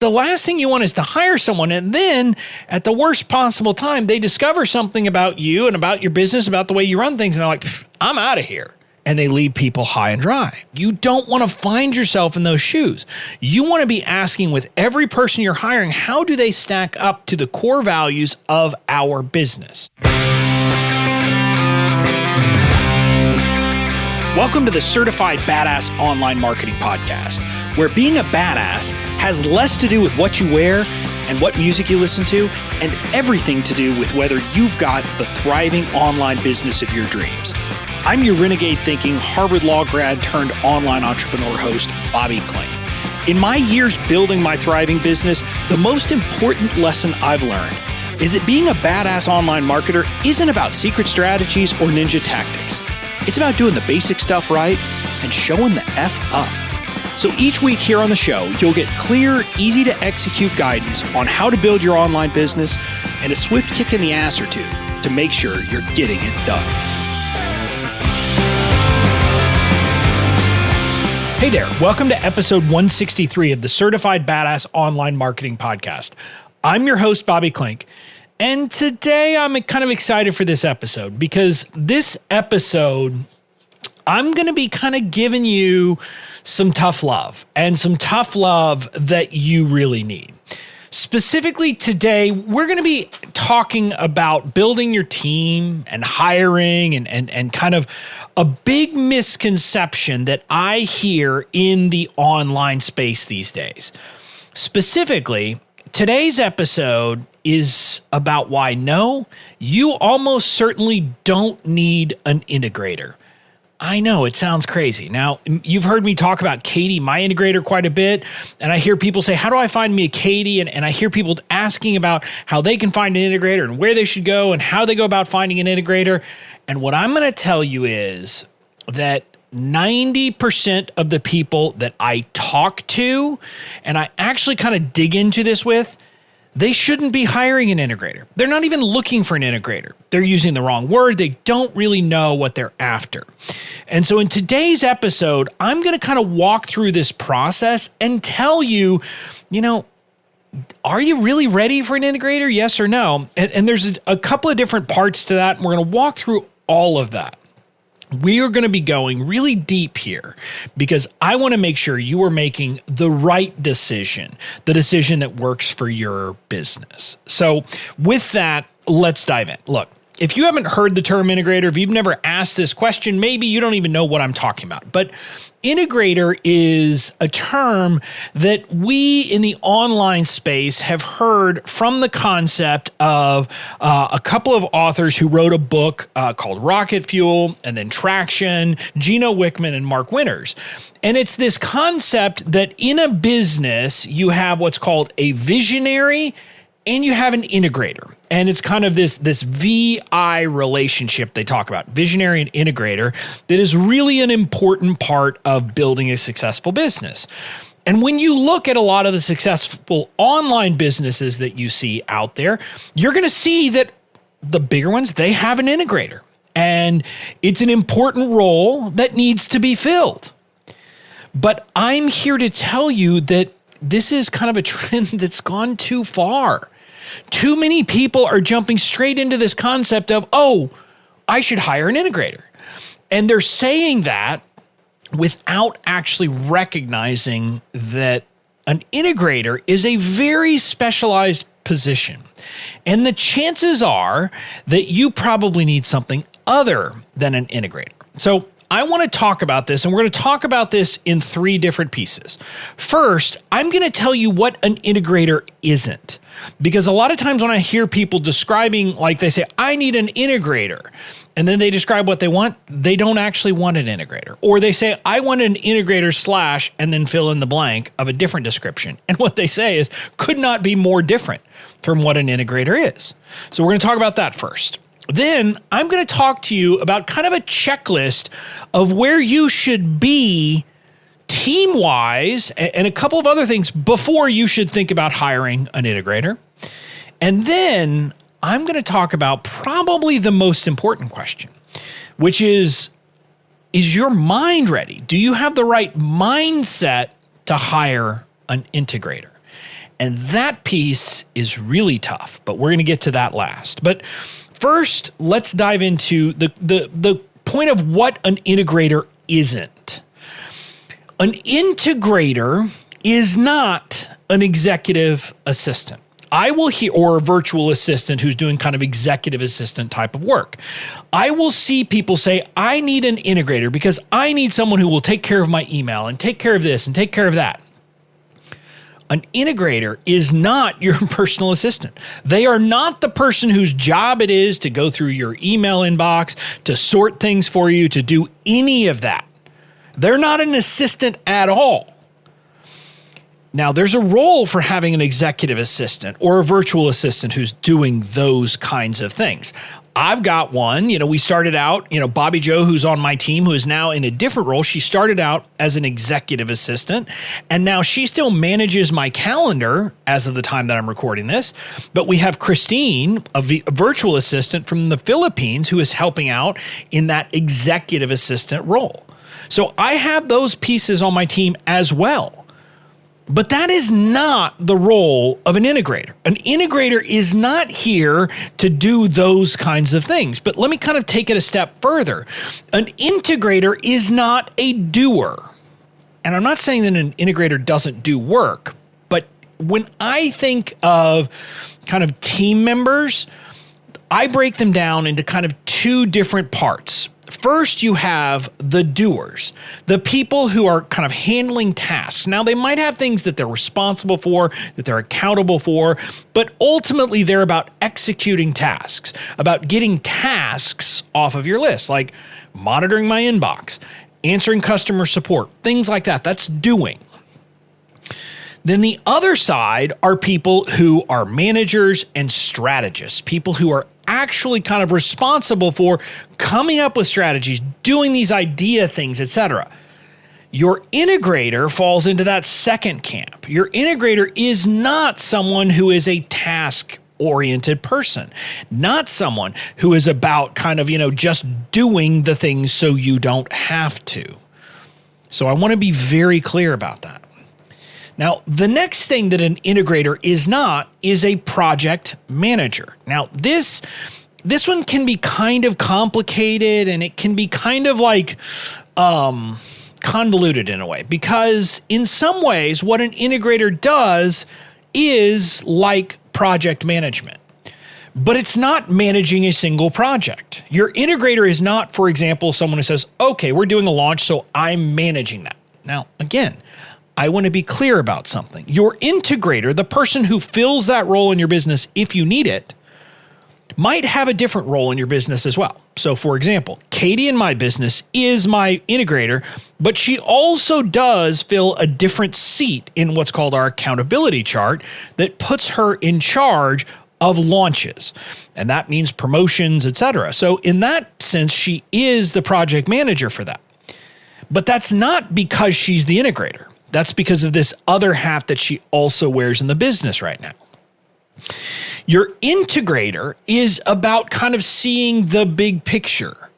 The last thing you want is to hire someone, and then at the worst possible time, they discover something about you and about your business, about the way you run things, and they're like, I'm out of here. And they leave people high and dry. You don't want to find yourself in those shoes. You want to be asking with every person you're hiring, how do they stack up to the core values of our business? Welcome to the Certified Badass Online Marketing Podcast, where being a badass has less to do with what you wear and what music you listen to, and everything to do with whether you've got the thriving online business of your dreams. I'm your renegade thinking Harvard Law grad turned online entrepreneur host, Bobby Klink. In my years building my thriving business, the most important lesson I've learned is that being a badass online marketer isn't about secret strategies or ninja tactics. It's about doing the basic stuff right and showing the F up. So each week here on the show, you'll get clear, easy to execute guidance on how to build your online business and a swift kick in the ass or two to make sure you're getting it done. Hey there, welcome to episode 163 of the Certified Badass Online Marketing Podcast. I'm your host, Bobby Klink. And today I'm kind of excited for this episode because this episode, I'm going to be kind of giving you some tough love and some tough love that you really need. Specifically today, we're going to be talking about building your team and hiring and kind of a big misconception that I hear in the online space these days. Specifically, today's episode is about why no, you almost certainly don't need an integrator. I know it sounds crazy. Now, you've heard me talk about Katie, my integrator, quite a bit. And I hear people say, how do I find me a Katie? And I hear people asking about how they can find an integrator and where they should go and how they go about finding an integrator. And what I'm going to tell you is that 90% of the people that I talk to, and I actually kind of dig into this with, they shouldn't be hiring an integrator. They're not even looking for an integrator. They're using the wrong word. They don't really know what they're after. And so in today's episode, I'm going to kind of walk through this process and tell you, are you really ready for an integrator? Yes or no? And there's a couple of different parts to that. And we're going to walk through all of that. We are going to be going really deep here because I want to make sure you are making the right decision, the decision that works for your business. So with that, let's dive in. Look, if you haven't heard the term integrator, if you've never asked this question, maybe you don't even know what I'm talking about. But integrator is a term that we in the online space have heard from the concept of a couple of authors who wrote a book called Rocket Fuel and then Traction, Gino Wickman and Mark Winters. And it's this concept that in a business, you have what's called a visionary and you have an integrator. And it's kind of this VI relationship they talk about, visionary and integrator, that is really an important part of building a successful business. And when you look at a lot of the successful online businesses that you see out there, you're going to see that the bigger ones, they have an integrator. And it's an important role that needs to be filled. But I'm here to tell you that this is kind of a trend that's gone too far. Too many people are jumping straight into this concept of, I should hire an integrator. And they're saying that without actually recognizing that an integrator is a very specialized position. And the chances are that you probably need something other than an integrator. So I want to talk about this, and we're going to talk about this in three different pieces. First, I'm going to tell you what an integrator isn't. Because a lot of times when I hear people describing, like they say, I need an integrator, and then they describe what they want, they don't actually want an integrator. Or they say, I want an integrator / and then fill in the blank of a different description. And what they say is, could not be more different from what an integrator is. So we're going to talk about that first. Then I'm going to talk to you about kind of a checklist of where you should be team-wise and a couple of other things before you should think about hiring an integrator. And then I'm going to talk about probably the most important question, which is your mind ready? Do you have the right mindset to hire an integrator? And that piece is really tough, but we're going to get to that last. But first, let's dive into the point of what an integrator isn't. An integrator is not an executive assistant. Or a virtual assistant who's doing kind of executive assistant type of work. I will see people say, I need an integrator because I need someone who will take care of my email and take care of this and take care of that. An integrator is not your personal assistant. They are not the person whose job it is to go through your email inbox, to sort things for you, to do any of that. They're not an assistant at all. Now, there's a role for having an executive assistant or a virtual assistant who's doing those kinds of things. I've got one. We started out, Bobby Joe, who's on my team, who is now in a different role. She started out as an executive assistant, and now she still manages my calendar as of the time that I'm recording this. But we have Christine, a virtual assistant from the Philippines, who is helping out in that executive assistant role. So I have those pieces on my team as well. But that is not the role of an integrator. An integrator is not here to do those kinds of things. But let me kind of take it a step further. An integrator is not a doer. And I'm not saying that an integrator doesn't do work, but when I think of kind of team members, I break them down into kind of two different parts. First, you have the doers, the people who are kind of handling tasks. Now, they might have things that they're responsible for, that they're accountable for, but ultimately they're about executing tasks, about getting tasks off of your list, like monitoring my inbox, answering customer support, things like that. That's doing. Then the other side are people who are managers and strategists, people who are actually kind of responsible for coming up with strategies, doing these idea things, etc. Your integrator falls into that second camp. Your integrator is not someone who is a task-oriented person, not someone who is about kind of, just doing the things so you don't have to. So I want to be very clear about that. Now, the next thing that an integrator is not is a project manager. Now, this one can be kind of complicated, and it can be kind of like convoluted in a way, because in some ways, what an integrator does is like project management. But it's not managing a single project. Your integrator is not, for example, someone who says, okay, we're doing a launch, so I'm managing that. Now, again, I want to be clear about something. Your integrator, the person who fills that role in your business if you need it, might have a different role in your business as well. So for example, Katie in my business is my integrator, but she also does fill a different seat in what's called our accountability chart that puts her in charge of launches. And that means promotions, etc. So in that sense, she is the project manager for that. But that's not because she's the integrator. That's because of this other hat that she also wears in the business right now. Your integrator is about kind of seeing the big picture,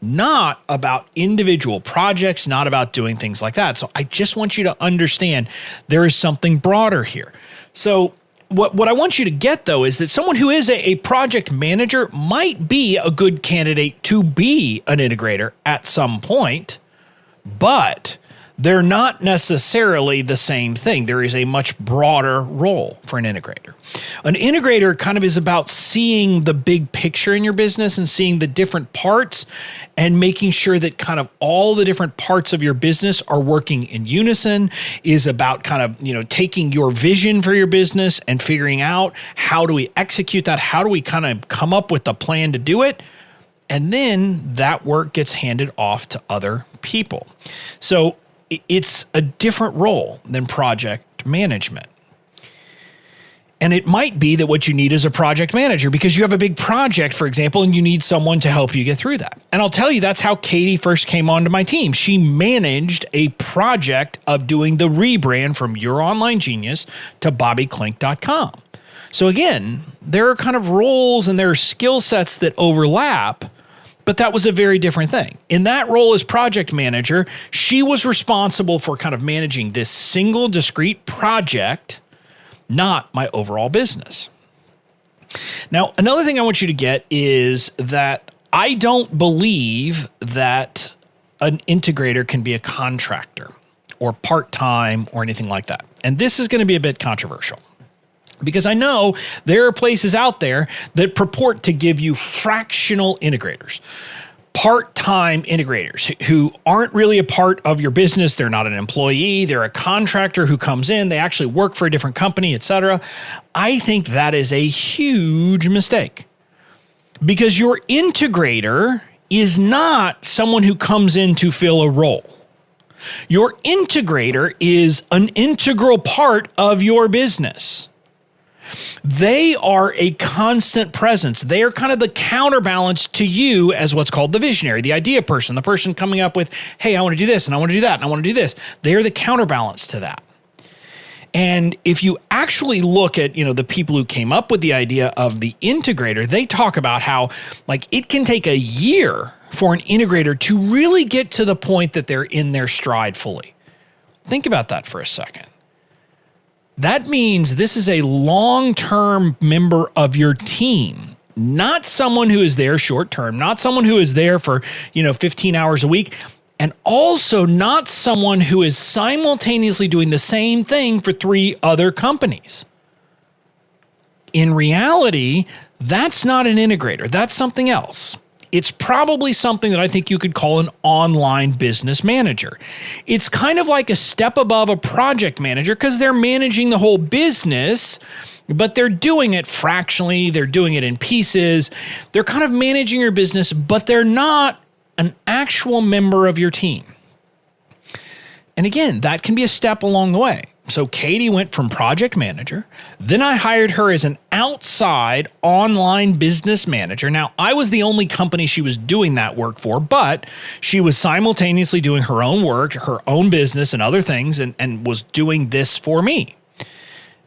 not about individual projects, not about doing things like that. So I just want you to understand there is something broader here. So what I want you to get, though, is that someone who is a project manager might be a good candidate to be an integrator at some point, but they're not necessarily the same thing. There is a much broader role for an integrator. An integrator kind of is about seeing the big picture in your business and seeing the different parts and making sure that kind of all the different parts of your business are working in unison, is about kind of, taking your vision for your business and figuring out how do we execute that? How do we kind of come up with a plan to do it? And then that work gets handed off to other people. So it's a different role than project management. And it might be that what you need is a project manager because you have a big project, for example, and you need someone to help you get through that. And I'll tell you, that's how Katie first came onto my team. She managed a project of doing the rebrand from Your Online Genius to BobbyClink.com. So again, there are kind of roles and there are skill sets that overlap, but that was a very different thing. In that role as project manager, she was responsible for kind of managing this single discrete project not my overall business. Now, another thing I want you to get is that I don't believe that an integrator can be a contractor or part-time or anything like that. And this is going to be a bit controversial because I know there are places out there that purport to give you fractional integrators, part-time integrators who aren't really a part of your business. They're not an employee. They're a contractor who comes in. They actually work for a different company, etc. I think that is a huge mistake because your integrator is not someone who comes in to fill a role. Your integrator is an integral part of your business. They are a constant presence. They are kind of the counterbalance to you as what's called the visionary, the idea person, the person coming up with, hey, I want to do this and I want to do that and I want to do this. They are the counterbalance to that. And if you actually look at, the people who came up with the idea of the integrator, they talk about how it can take a year for an integrator to really get to the point that they're in their stride fully. Think about that for a second. That means this is a long-term member of your team, not someone who is there short-term, not someone who is there for, 15 hours a week, and also not someone who is simultaneously doing the same thing for 3 other companies. In reality, that's not an integrator. That's something else. It's probably something that I think you could call an online business manager. It's kind of like a step above a project manager because they're managing the whole business, but they're doing it fractionally. They're doing it in pieces. They're kind of managing your business, but they're not an actual member of your team. And again, that can be a step along the way. So Katie went from project manager, then I hired her as an outside online business manager. Now, I was the only company she was doing that work for, but she was simultaneously doing her own work, her own business and other things, and was doing this for me.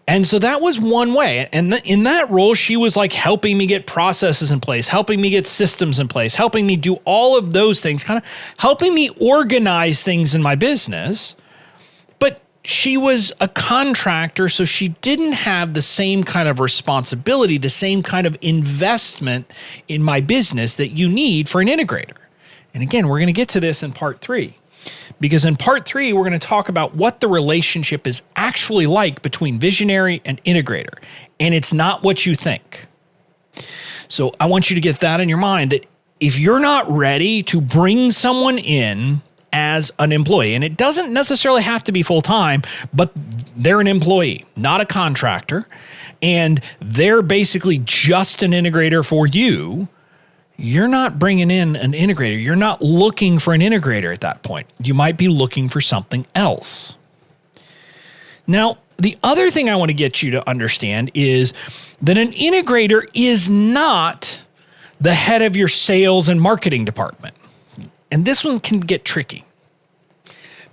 And so that was one way. And in that role, she was helping me get processes in place, helping me get systems in place, helping me do all of those things, kind of helping me organize things in my business. But she was a contractor, so she didn't have the same kind of responsibility, the same kind of investment in my business that you need for an integrator. And again, we're going to get to this in part 3. Because in part 3, we're going to talk about what the relationship is actually like between visionary and integrator. And it's not what you think. So I want you to get that in your mind that if you're not ready to bring someone in as an employee, and it doesn't necessarily have to be full-time, but they're an employee, not a contractor, and they're basically just an integrator for you, you're not bringing in an integrator. You're not looking for an integrator at that point. You might be looking for something else. Now, the other thing I want to get you to understand is that an integrator is not the head of your sales and marketing department. And this one can get tricky.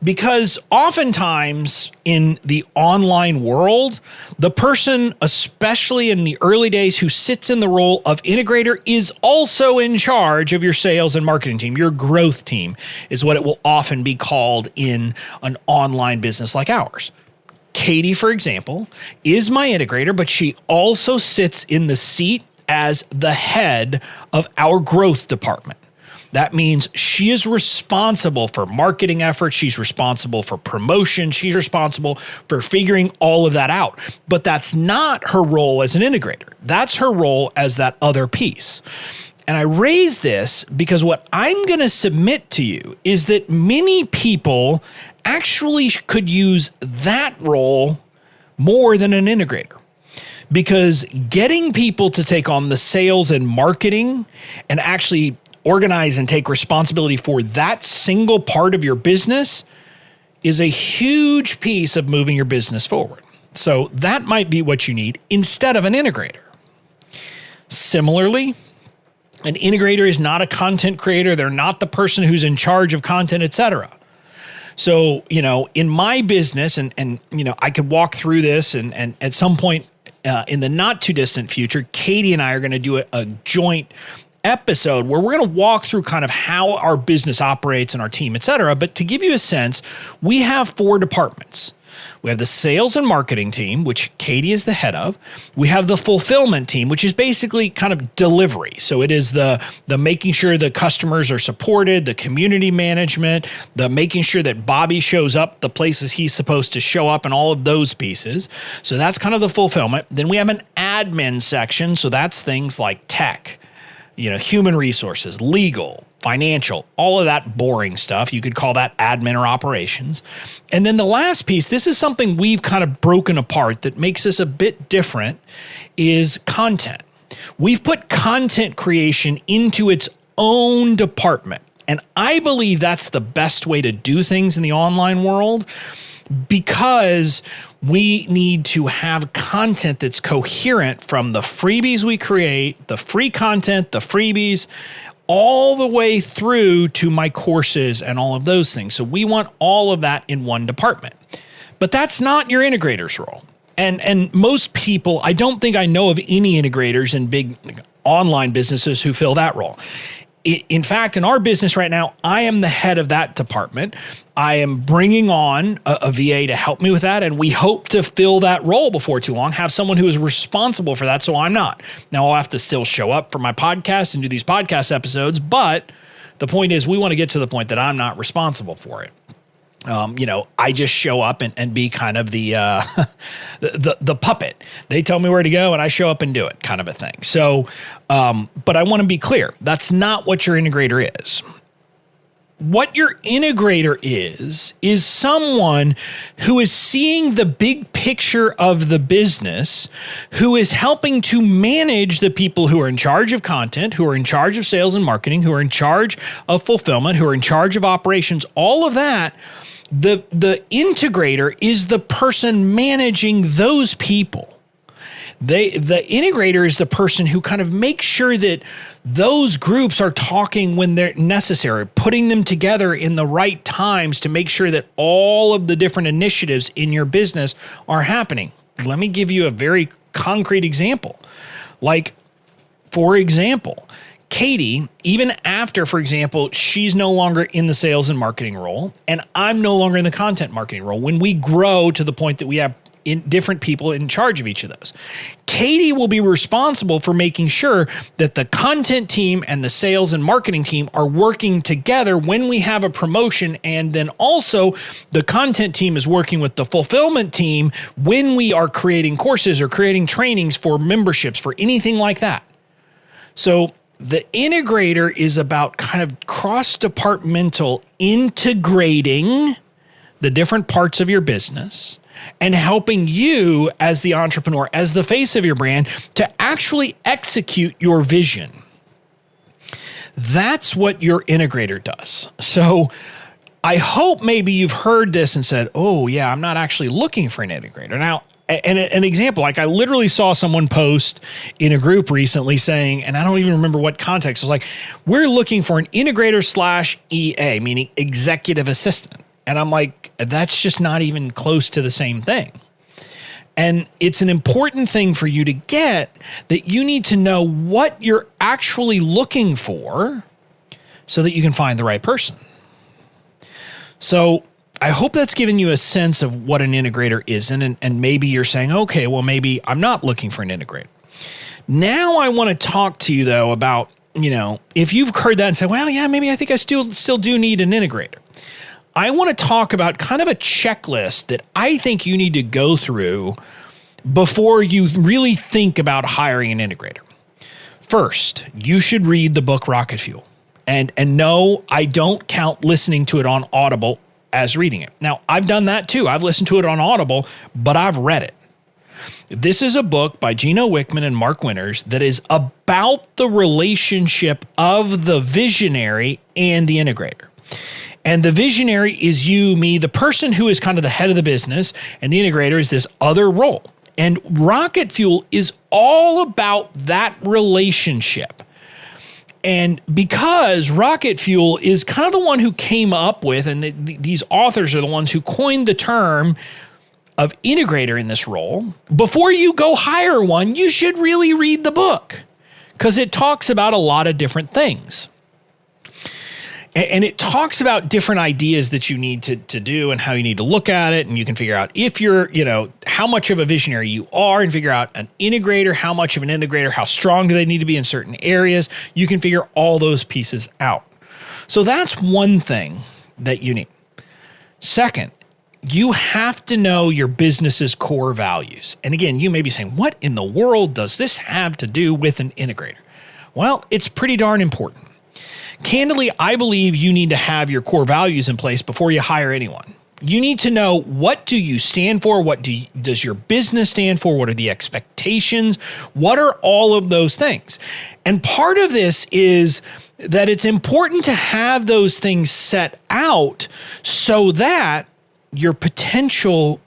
Because oftentimes in the online world, the person, especially in the early days, who sits in the role of integrator is also in charge of your sales and marketing team. Your growth team is what it will often be called in an online business like ours. Katie, for example, is my integrator, but she also sits in the seat as the head of our growth department. That means she is responsible for marketing efforts. She's responsible for promotion. She's responsible for figuring all of that out. But that's not her role as an integrator. That's her role as that other piece. And I raise this because what I'm going to submit to you is that many people actually could use that role more than an integrator. Because getting people to take on the sales and marketing and actually organize and take responsibility for that single part of your business is a huge piece of moving your business forward. So that might be what you need instead of an integrator. Similarly, an integrator is not a content creator. They're not the person who's in charge of content, etc. So, in my business, and I could walk through this and at some point in the not too distant future, Katie and I are going to do a joint episode where we're going to walk through kind of how our business operates and our team, et cetera. But to give you a sense, we have 4 departments. We have the sales and marketing team, which Katie is the head of. We have the fulfillment team, which is basically kind of delivery. So it is the making sure the customers are supported, the community management, the making sure that Bobby shows up the places he's supposed to show up, and all of those pieces. So that's kind of the fulfillment. Then we have an admin section. So that's things like tech, human resources, legal, financial, all of that boring stuff. You could call that admin or operations. And then the last piece, this is something we've kind of broken apart that makes us a bit different, is content. We've put content creation into its own department. And I believe that's the best way to do things in the online world, because we need to have content that's coherent from the freebies we create, the free content, the freebies, all the way through to my courses and all of those things. So we want all of that in one department. But that's not your integrator's role. And most people, I don't think I know of any integrators in big online businesses who fill that role. In fact, in our business right now, I am the head of that department. I am bringing on a VA to help me with that, and we hope to fill that role before too long, have someone who is responsible for that, so I'm not. Now, I'll have to still show up for my podcast and do these podcast episodes, but the point is we want to get to the point that I'm not responsible for it. I just show up and be kind of the puppet. They tell me where to go and I show up and do it, kind of a thing. So, but I want to be clear. That's not what your integrator is. What your integrator is someone who is seeing the big picture of the business, who is helping to manage the people who are in charge of content, who are in charge of sales and marketing, who are in charge of fulfillment, who are in charge of operations, all of that. The integrator is the person managing those people. The integrator is the person who kind of makes sure that those groups are talking when they're necessary, putting them together in the right times to make sure that all of the different initiatives in your business are happening. Let me give you a very concrete example. Like, for example, Katie, even after, for example, she's no longer in the sales and marketing role, and I'm no longer in the content marketing role, when we grow to the point that we have different people in charge of each of those, Katie will be responsible for making sure that the content team and the sales and marketing team are working together when we have a promotion. And then also the content team is working with the fulfillment team when we are creating courses or creating trainings for memberships, for anything like that. So the integrator is about kind of cross-departmental integrating the different parts of your business and helping you as the entrepreneur, as the face of your brand, to actually execute your vision. That's what your integrator does. So I hope maybe you've heard this and said, oh yeah, I'm not actually looking for an integrator. Now, and an example, like I literally saw someone post in a group recently saying, and I don't even remember what context, it was like, we're looking for an integrator / EA, meaning executive assistant. And I'm like, that's just not even close to the same thing. And it's an important thing for you to get, that you need to know what you're actually looking for so that you can find the right person. So I hope that's given you a sense of what an integrator is. And maybe you're saying, okay, well, maybe I'm not looking for an integrator. Now I want to talk to you, though, about, if you've heard that and said, well, yeah, maybe I think I still do need an integrator. I want to talk about kind of a checklist that I think you need to go through before you really think about hiring an integrator. First, you should read the book Rocket Fuel. And no, I don't count listening to it on Audible as reading it. Now, I've done that too. I've listened to it on Audible, but I've read it. This is a book by Gino Wickman and Mark Winters that is about the relationship of the visionary and the integrator. And the visionary is you, me, the person who is kind of the head of the business, and the integrator is this other role. And Rocket Fuel is all about that relationship. And because Rocket Fuel is kind of the one who came up with, and these authors are the ones who coined the term of integrator in this role, before you go hire one, you should really read the book, because it talks about a lot of different things. And it talks about different ideas that you need to do and how you need to look at it. And you can figure out if you're, how much of a visionary you are, and figure out an integrator, how much of an integrator, how strong do they need to be in certain areas. You can figure all those pieces out. So that's one thing that you need. Second, you have to know your business's core values. And again, you may be saying, what in the world does this have to do with an integrator? Well, it's pretty darn important. Candidly, I believe you need to have your core values in place before you hire anyone. You need to know, what do you stand for? Does your business stand for? What are the expectations? What are all of those things? And part of this is that it's important to have those things set out so that your potential,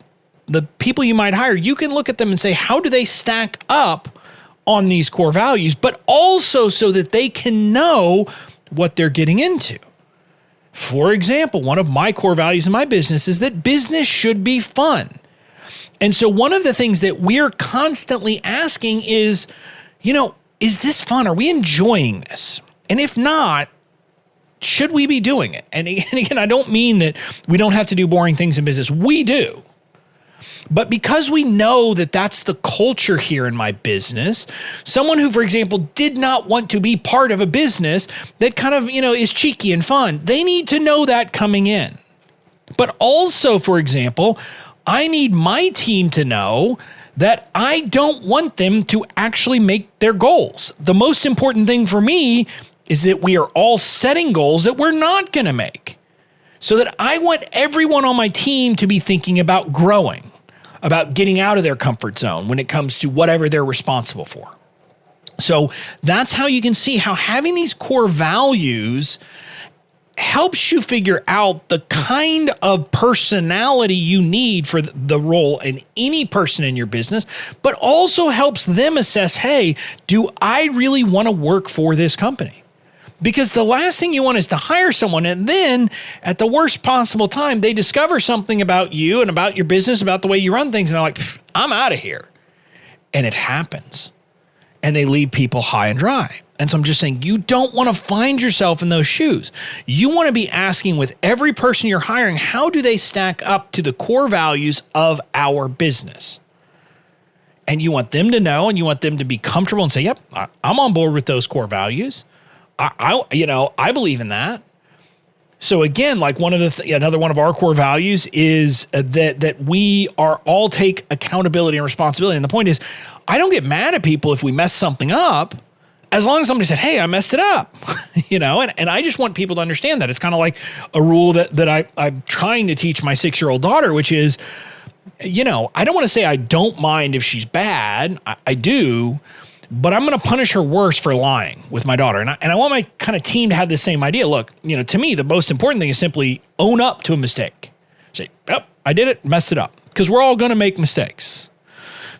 the people you might hire, you can look at them and say, how do they stack up on these core values? But also so that they can know what they're getting into. For example, one of my core values in my business is that business should be fun. And so one of the things that we're constantly asking is, is this fun? Are we enjoying this? And if not, should we be doing it? And again, I don't mean that we don't have to do boring things in business. We do. But because we know that that's the culture here in my business, someone who, for example, did not want to be part of a business that kind of, is cheeky and fun, they need to know that coming in. But also, for example, I need my team to know that I don't want them to actually make their goals. The most important thing for me is that we are all setting goals that we're not going to make. So that I want everyone on my team to be thinking about growing, about getting out of their comfort zone when it comes to whatever they're responsible for. So that's how you can see how having these core values helps you figure out the kind of personality you need for the role in any person in your business, but also helps them assess, hey, do I really want to work for this company? Because the last thing you want is to hire someone and then at the worst possible time, they discover something about you and about your business, about the way you run things. And they're like, I'm out of here. And it happens. And they leave people high and dry. And so I'm just saying, you don't want to find yourself in those shoes. You want to be asking with every person you're hiring, how do they stack up to the core values of our business? And you want them to know, and you want them to be comfortable and say, yep, I'm on board with those core values. I believe in that. So again, like another one of our core values is that we are all take accountability and responsibility. And the point is, I don't get mad at people if we mess something up, as long as somebody said, hey, I messed it up, and I just want people to understand that. It's kind of like a rule that I'm trying to teach my 6-year-old daughter, which is, I don't want to say I don't mind if she's bad. I do. But I'm going to punish her worse for lying with my daughter. And I want my kind of team to have the same idea. Look, to me, the most important thing is simply own up to a mistake. Say, I did it, messed it up. Because we're all going to make mistakes.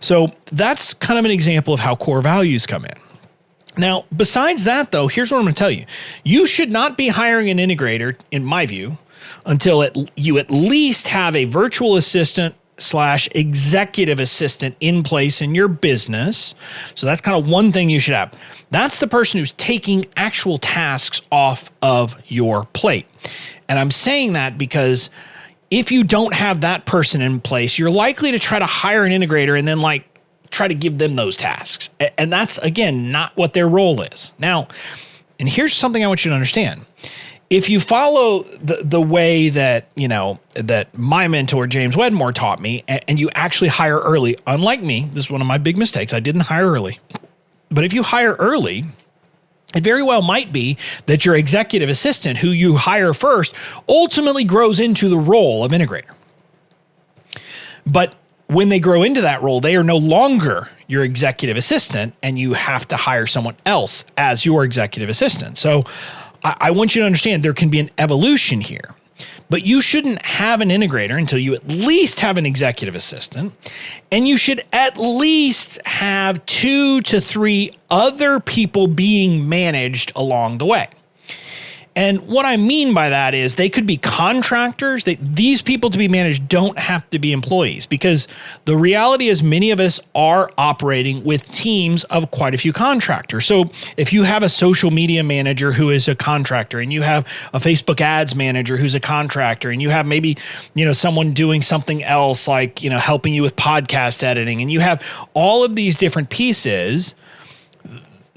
So that's kind of an example of how core values come in. Now, besides that, though, here's what I'm going to tell you. You should not be hiring an integrator, in my view, until you at least have a virtual assistant / executive assistant in place in your business. So that's kind of one thing you should have. That's the person who's taking actual tasks off of your plate. And I'm saying that because if you don't have that person in place, you're likely to try to hire an integrator and then try to give them those tasks. And that's, again, not what their role is. Now, and here's something I want you to understand. If you follow the way that, that my mentor, James Wedmore, taught me, and you actually hire early, unlike me, this is one of my big mistakes. I didn't hire early. But if you hire early, it very well might be that your executive assistant, who you hire first, ultimately grows into the role of integrator. But when they grow into that role, they are no longer your executive assistant, and you have to hire someone else as your executive assistant. So I want you to understand there can be an evolution here, but you shouldn't have an integrator until you at least have an executive assistant, and you should at least have 2 to 3 other people being managed along the way. And what I mean by that is they could be contractors. These people to be managed don't have to be employees, because the reality is many of us are operating with teams of quite a few contractors. So if you have a social media manager who is a contractor, and you have a Facebook ads manager who's a contractor, and you have maybe, someone doing something else like, helping you with podcast editing, and you have all of these different pieces,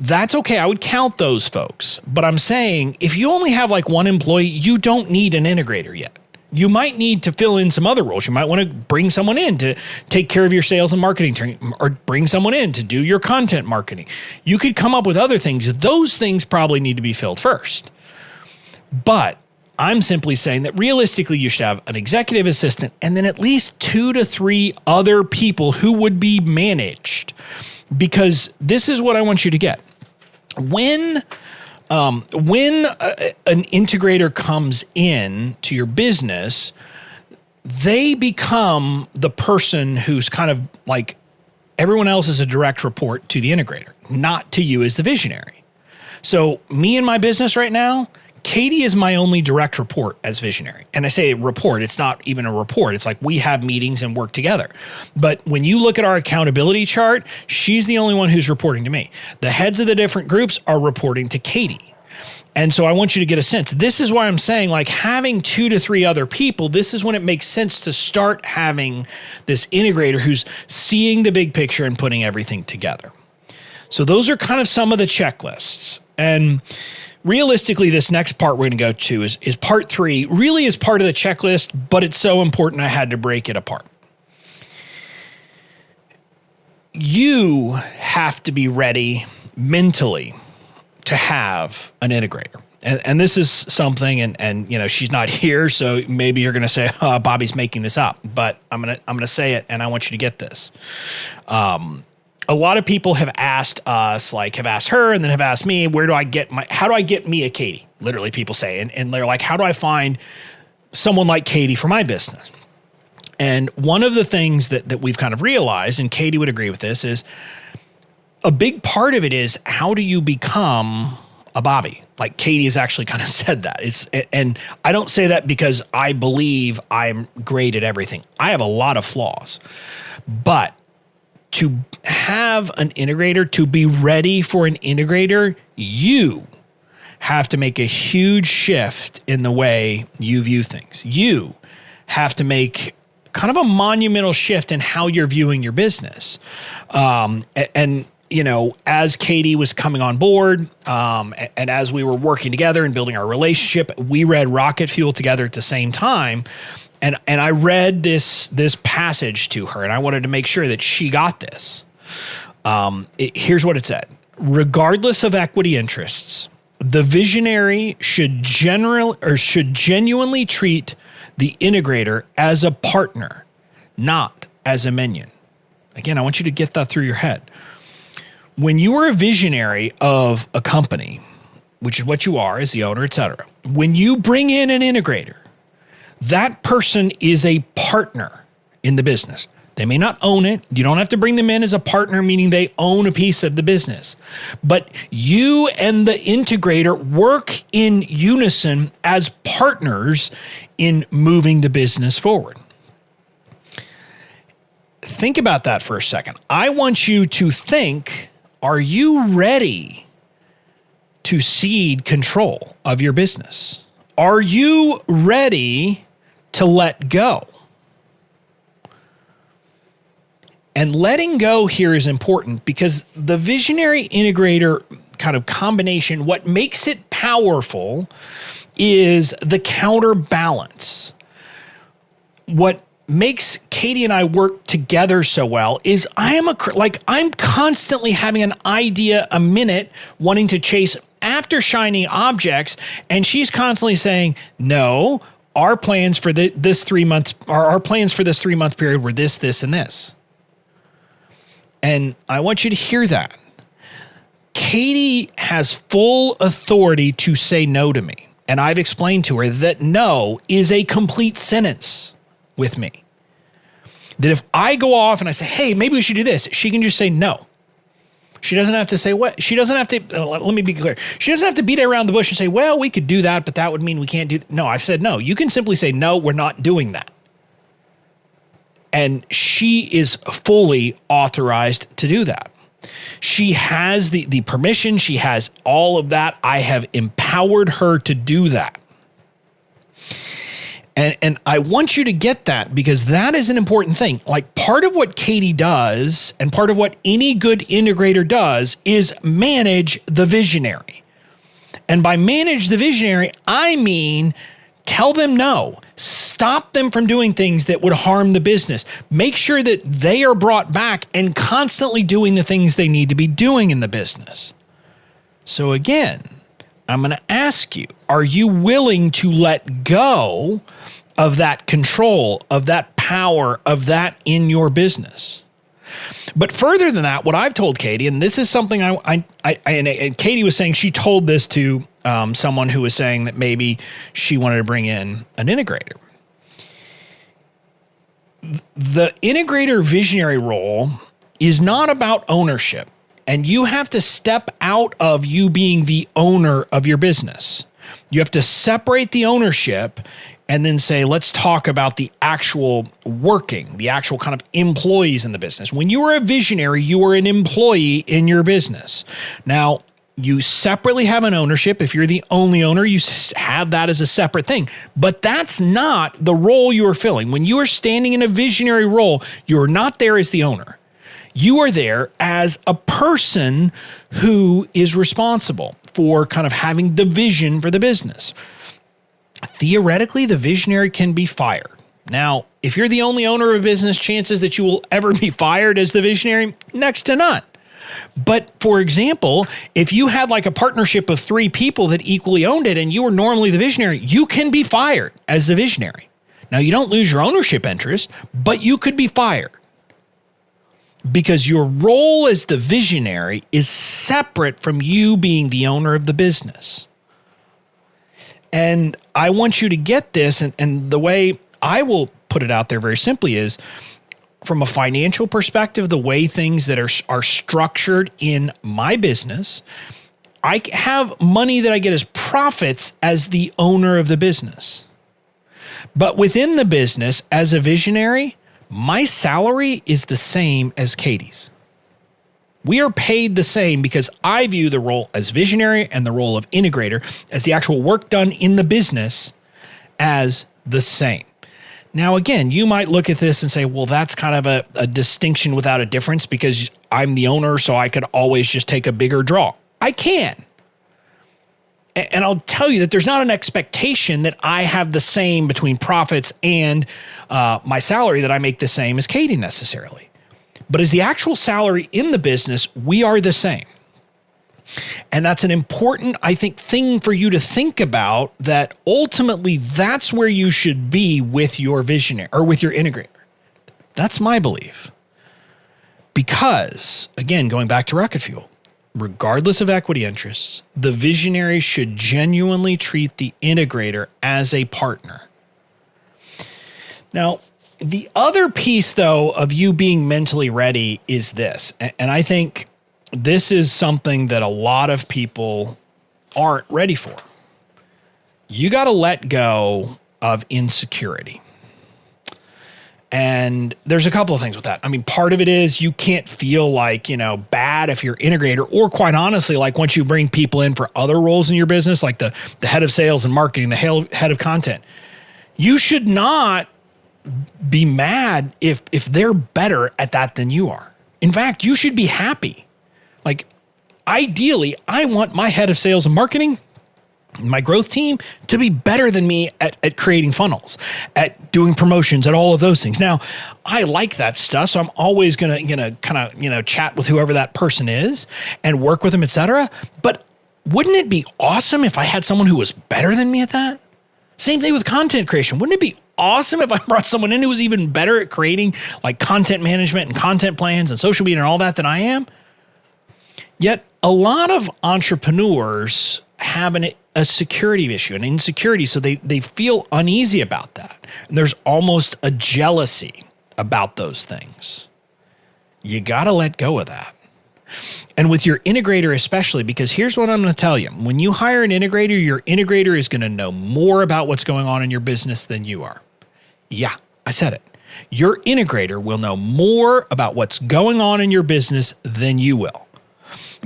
that's okay. I would count those folks. But I'm saying if you only have like one employee, you don't need an integrator yet. You might need to fill in some other roles. You might want to bring someone in to take care of your sales and marketing, or bring someone in to do your content marketing. You could come up with other things. Those things probably need to be filled first. But I'm simply saying that realistically, you should have an executive assistant and then at least 2 to 3 other people who would be managed. Because this is what I want you to get. When an integrator comes in to your business, they become the person who's kind of like everyone else is a direct report to the integrator, not to you as the visionary. So me and my business right now, Katie is my only direct report as visionary. And I say report, it's not even a report. It's like we have meetings and work together. But when you look at our accountability chart, she's the only one who's reporting to me. The heads of the different groups are reporting to Katie. And so I want you to get a sense. This is why I'm saying, like, having 2 to 3 other people, this is when it makes sense to start having this integrator who's seeing the big picture and putting everything together. So those are kind of some of the checklists. And realistically, this next part we're going to go to is part 3, really is part of the checklist, but it's so important I had to break it apart. You have to be ready mentally to have an integrator. And this is something, and she's not here, so maybe you're going to say, oh, Bobby's making this up, but I'm going to say it, and I want you to get this. A lot of people have asked us, have asked her and then have asked me, how do I get me a Katie? Literally people say, and they're like, how do I find someone like Katie for my business? And one of the things that we've kind of realized, and Katie would agree with this, is a big part of it is how do you become a Bobby? Like Katie has actually kind of said that. And I don't say that because I believe I'm great at everything. I have a lot of flaws, but to have an integrator, to be ready for an integrator, you have to make a huge shift in the way you view things. You have to make kind of a monumental shift in how you're viewing your business. As Katie was coming on board, and as we were working together and building our relationship, we read Rocket Fuel together at the same time. And I read this passage to her, and I wanted to make sure that she got this. Here's what it said. Regardless of equity interests, the visionary should genuinely treat the integrator as a partner, not as a minion. Again, I want you to get that through your head. When you are a visionary of a company, which is what you are as the owner, et cetera, when you bring in an integrator, that person is a partner in the business. They may not own it. You don't have to bring them in as a partner, meaning they own a piece of the business. But you and the integrator work in unison as partners in moving the business forward. Think about that for a second. I want you to think, are you ready to cede control of your business? Are you ready to let go? And letting go here is important because the visionary integrator kind of combination, what makes it powerful is the counterbalance. What makes Katie and I work together so well is I'm constantly having an idea a minute wanting to chase after shiny objects, and she's constantly saying, no, our plans for this 3 month period were this, and this. And I want you to hear that. Katie has full authority to say no to me. And I've explained to her that no is a complete sentence with me. That if I go off and I say, hey, maybe we should do this, she can just say no. She doesn't have to say what, she doesn't have to, let me be clear. She doesn't have to beat around the bush and say, well, we could do that, but that would mean we can't do that. No, I said, no, you can simply say, no, we're not doing that. And she is fully authorized to do that. She has the permission. She has all of that. I have empowered her to do that. And I want you to get that, because that is an important thing. Like, part of what Katie does and part of what any good integrator does is manage the visionary. And by manage the visionary, I mean, tell them no. Stop them from doing things that would harm the business. Make sure that they are brought back and constantly doing the things they need to be doing in the business. So again, I'm going to ask you, are you willing to let go of that control, of that power, of that in your business? But further than that, what I've told Katie, and this is something and Katie was saying she told this to someone who was saying that maybe she wanted to bring in an integrator. The integrator visionary role is not about ownership, and you have to step out of you being the owner of your business. You have to separate the ownership and then say, let's talk about the actual working, the actual kind of employees in the business. When you are a visionary, you are an employee in your business. Now, you separately have an ownership. If you're the only owner, you have that as a separate thing. But that's not the role you are filling. When you are standing in a visionary role, you're not there as the owner. You are there as a person who is responsible for kind of having the vision for the business. Theoretically, the visionary can be fired. Now, if you're the only owner of a business, chances that you will ever be fired as the visionary, next to none. But for example, if you had like a partnership of 3 people that equally owned it and you were normally the visionary, you can be fired as the visionary. Now, you don't lose your ownership interest, but you could be fired because your role as the visionary is separate from you being the owner of the business. And I want you to get this, and the way I will put it out there very simply is, from a financial perspective, the way things that are structured in my business, I have money that I get as profits as the owner of the business. But within the business, as a visionary, my salary is the same as Katie's. We are paid the same because I view the role as visionary and the role of integrator as the actual work done in the business as the same. Now, again, you might look at this and say, well, that's kind of a distinction without a difference because I'm the owner, so I could always just take a bigger draw. I can. And I'll tell you that there's not an expectation that I have the same between profits and my salary, that I make the same as Katie necessarily. But as the actual salary in the business, we are the same. And that's an important, I think, thing for you to think about, that ultimately that's where you should be with your visionary or with your integrator. That's my belief. Because, again, going back to Rocket Fuel, regardless of equity interests, the visionary should genuinely treat the integrator as a partner. Now, the other piece, though, of you being mentally ready is this, and I think this is something that a lot of people aren't ready for. You got to let go of insecurity. And there's a couple of things with that. I mean, part of it is you can't feel like, bad if you're integrator, or quite honestly, like once you bring people in for other roles in your business, like the head of sales and marketing, the head of content, you should not be mad if they're better at that than you are. In fact, you should be happy. Like, ideally, I want my head of sales and marketing, my growth team, to be better than me at creating funnels, at doing promotions, at all of those things. Now, I like that stuff, so I'm always gonna kind of chat with whoever that person is and work with them, etc. But wouldn't it be awesome if I had someone who was better than me at that? Same thing with content creation. Wouldn't it be awesome if I brought someone in who was even better at creating like content management and content plans and social media and all that than I am? Yet a lot of entrepreneurs have a security issue, an insecurity, so they feel uneasy about that. And there's almost a jealousy about those things. You got to let go of that. And with your integrator especially, because here's what I'm going to tell you. When you hire an integrator, your integrator is going to know more about what's going on in your business than you are. Yeah, I said it. Your integrator will know more about what's going on in your business than you will.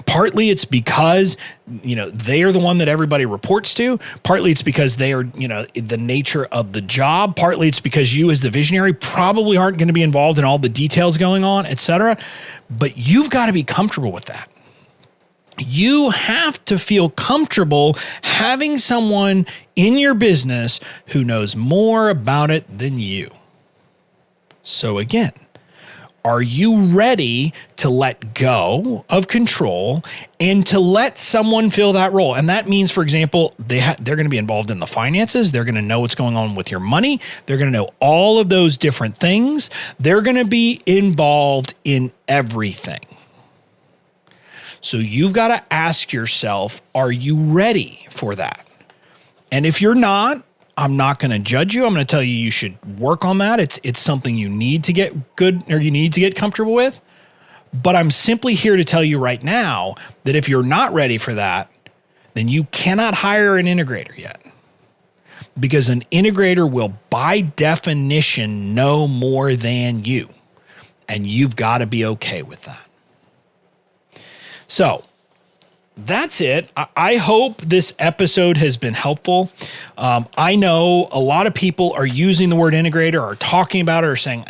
Partly it's because, they are the one that everybody reports to. Partly it's because they are, the nature of the job. Partly it's because you as the visionary probably aren't going to be involved in all the details going on, etc. But you've got to be comfortable with that. You have to feel comfortable having someone in your business who knows more about it than you. So again, are you ready to let go of control and to let someone fill that role? And that means, for example, they're going to be involved in the finances. They're going to know what's going on with your money. They're going to know all of those different things. They're going to be involved in everything. So you've got to ask yourself, are you ready for that? And if you're not, I'm not going to judge you. I'm going to tell you should work on that. It's something you need to get good or you need to get comfortable with. But I'm simply here to tell you right now that if you're not ready for that, then you cannot hire an integrator yet. Because an integrator will, by definition, know more than you. And you've got to be okay with that. So, that's it. I hope this episode has been helpful. I know a lot of people are using the word integrator or talking about it or saying,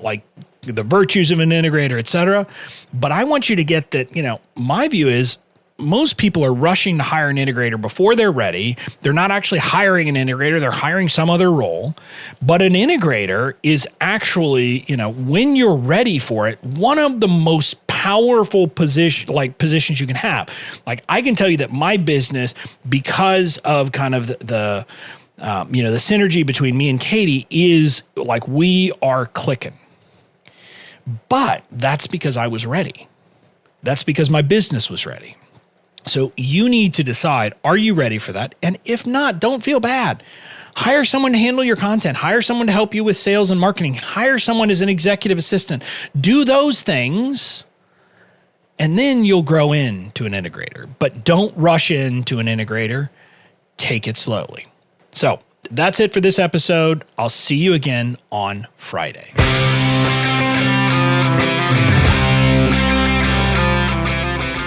like the virtues of an integrator, et cetera. But I want you to get that, my view is most people are rushing to hire an integrator before they're ready. They're not actually hiring an integrator. They're hiring some other role. But an integrator is actually, when you're ready for it, one of the most powerful positions you can have. Like I can tell you that my business, because of kind of the synergy between me and Katie is like we are clicking. But that's because I was ready. That's because my business was ready. So you need to decide, are you ready for that? And if not, don't feel bad. Hire someone to handle your content. Hire someone to help you with sales and marketing. Hire someone as an executive assistant. Do those things, and then you'll grow into an integrator. But don't rush into an integrator. Take it slowly. So that's it for this episode. I'll see you again on Friday.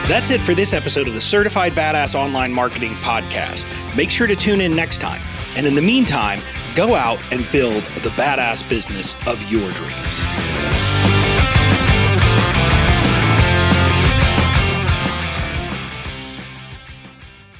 That's it for this episode of the Certified Badass Online Marketing Podcast. Make sure to tune in next time. And in the meantime, go out and build the badass business of your dreams.